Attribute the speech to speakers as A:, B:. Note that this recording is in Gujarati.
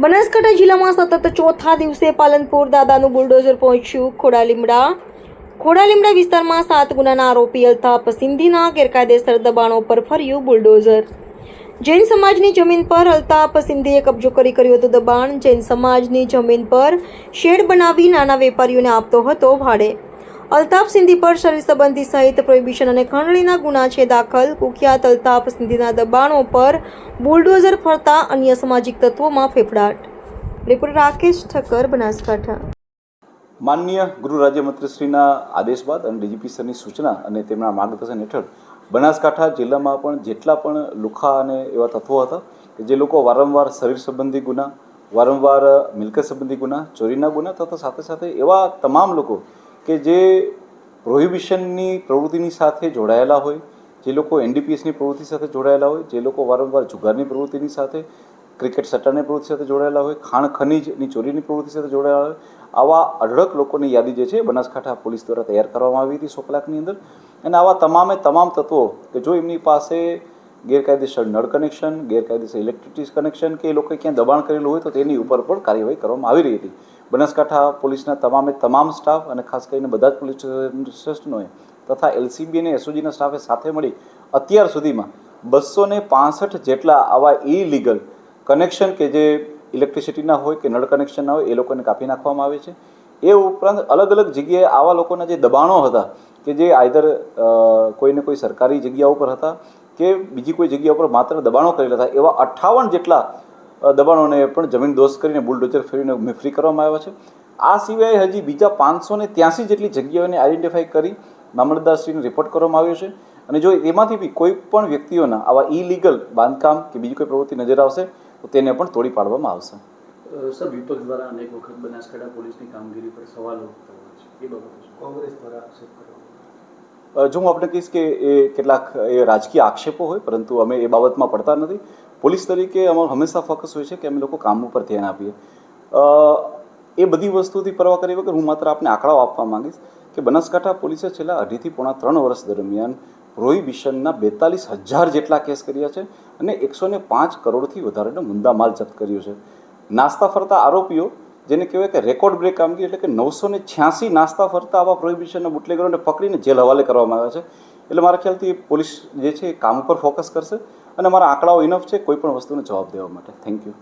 A: બનાસકાંઠા જિલ્લામાં સતત ચોથા દિવસે પાલનપુર દાદાનું બુલડોઝર પહોંચ્યું ખોડાલીમડા વિસ્તારમાં 7 ગુનાના આરોપી અલ્તાફ સિંધીના ગેરકાયદેસર દબાણો પર ફર્યું બુલડોઝર। જૈન સમાજની જમીન પર અલ્તાફ સિંધીએ કબજો કર્યું હતું દબાણ। જૈન સમાજની જમીન પર શેડ બનાવી નાના વેપારીઓને આપતો હતો ભાડે। અલ્તાફ સિંધી પર શરીર સંબંધી સહિત પ્રોહિબિશન અને ખંડણીના ગુના છે દાખલ। કુખ્યાત અલ્તાફ સિંધીના દબાણો પર બુલડોઝર ફરતા અન્ય સામાજિક તત્વોમાં ફેફડાટ। રિપોર્ટર રાકેશ ઠક્કર, બનાસકાંઠા।
B: માનનીય ગૃહ રાજ્યમંત્રીશ્રીના આદેશ બાદ અને ડીજીપી સરની સૂચના અને તેમના માર્ગદર્શન હેઠળ બનાસકાંઠા જિલ્લામાં પણ જેટલા પણ લુખ્ખા અને એવા તત્વો હતા કે જે લોકો વારંવાર શરીર સંબંધી ગુના, વારંવાર મિલકત સંબંધી ગુના, ચોરીના ગુના તથા સાથે સાથે એવા તમામ લોકો કે જે પ્રોહિબિશનની પ્રવૃત્તિની સાથે જોડાયેલા હોય, જે લોકો એનડીપીએસની પ્રવૃત્તિ સાથે જોડાયેલા હોય, જે લોકો વારંવાર જુગારની પ્રવૃત્તિની સાથે, ક્રિકેટ સટ્ટાની પ્રવૃત્તિ સાથે જોડાયેલા હોય, ખાણ ખનીજની ચોરીની પ્રવૃત્તિ સાથે જોડાયેલા હોય, આવા અઢળક લોકોની યાદી જે છે બનાસકાંઠા પોલીસ દ્વારા તૈયાર કરવામાં આવી હતી 100 કલાકની અંદર। અને આવા તમામ તત્વો કે જો એમની પાસે ગેરકાયદેસર નળ કનેક્શન, ગેરકાયદેસર ઇલેક્ટ્રિસિટી કનેક્શન કે એ લોકોએ ક્યાં દબાણ કરેલું હોય તો તેની ઉપર પણ કાર્યવાહી કરવામાં આવી રહી હતી। બનાસકાંઠા પોલીસના તમામ સ્ટાફ અને ખાસ કરીને બધા જ પોલીસ સ્ટેશનોએ તથા એલસીબી અને એસઓજીના સ્ટાફે સાથે મળી અત્યાર સુધીમાં 265 જેટલા આવા ઇલીગલ કનેક્શન કે જે ઇલેક્ટ્રિસિટીના હોય કે નળ કનેક્શનના હોય એ લોકોને કાપી નાખવામાં આવે છે। એ ઉપરાંત અલગ અલગ જગ્યાએ આવા લોકોના જે દબાણો હતા કે જે આઈધર કોઈને કોઈ સરકારી જગ્યા ઉપર હતા કે બીજી કોઈ જગ્યા ઉપર માત્ર દબાણો કરેલા હતા, એવા 58 જેટલા દબાણોને પણ જમીન દોસ્ત કરીને બુલડોઝર ફેરવીને ફ્રી કરવામાં આવ્યા છે। આ સિવાય હજી બીજા 583 જેટલી જગ્યાઓને આઈડેન્ટિફાઈ કરી મામલતદારશ્રીને રિપોર્ટ કરવામાં આવ્યો છે। અને જો એમાંથી બી કોઈ પણ વ્યક્તિઓના આવા ઇલીગલ બાંધકામ કે બીજી કોઈ પ્રવૃત્તિ નજર આવશે તો તેને પણ તોડી પાડવામાં આવશે।
C: સર, વિપક્ષ દ્વારા અનેક વખત બનાસકાંઠા પોલીસની કામગીરી પર સવાલો ઉઠાવવા છે, એ બાબતે કોંગ્રેસ દ્વારા આક્ષેપ કરવામાં?
B: જો હું આપણે કહીશ કે એ કેટલાક એ રાજકીય આક્ષેપો હોય, પરંતુ અમે એ બાબતમાં પડતા નથી। પોલીસ તરીકે અમારું હંમેશા ફોકસ હોય છે કે અમે લોકો કામ ઉપર ધ્યાન આપીએ। એ બધી વસ્તુથી પરવા કરી વગર હું માત્ર આપને આંકડાઓ આપવા માંગીશ કે બનાસકાંઠા પોલીસે છેલ્લા 2.5 થી પોણા 3 વર્ષ દરમિયાન પ્રોહિબિશનના 42,000 જેટલા કેસ કર્યા છે અને 105 કરોડથી વધારેનો મુદ્દામાલ જપ્ત કર્યો છે। નાસ્તા ફરતા આરોપીઓ, જેને કહેવાય કે રેકોર્ડ બ્રેક કામગીરી, એટલે કે 986 નાસ્તા ફરતા આવા પ્રોહિબિશનના બુટલેગરોને પકડીને જેલ હવાલે કરવામાં આવ્યા છે। એટલે મારા ખ્યાલથી પોલીસ જે છે એ કામ ઉપર ફોકસ કરશે અને મારા આંકડાઓ ઇનફ છે કોઈ પણ વસ્તુનો જવાબ દેવા માટે। Thank you.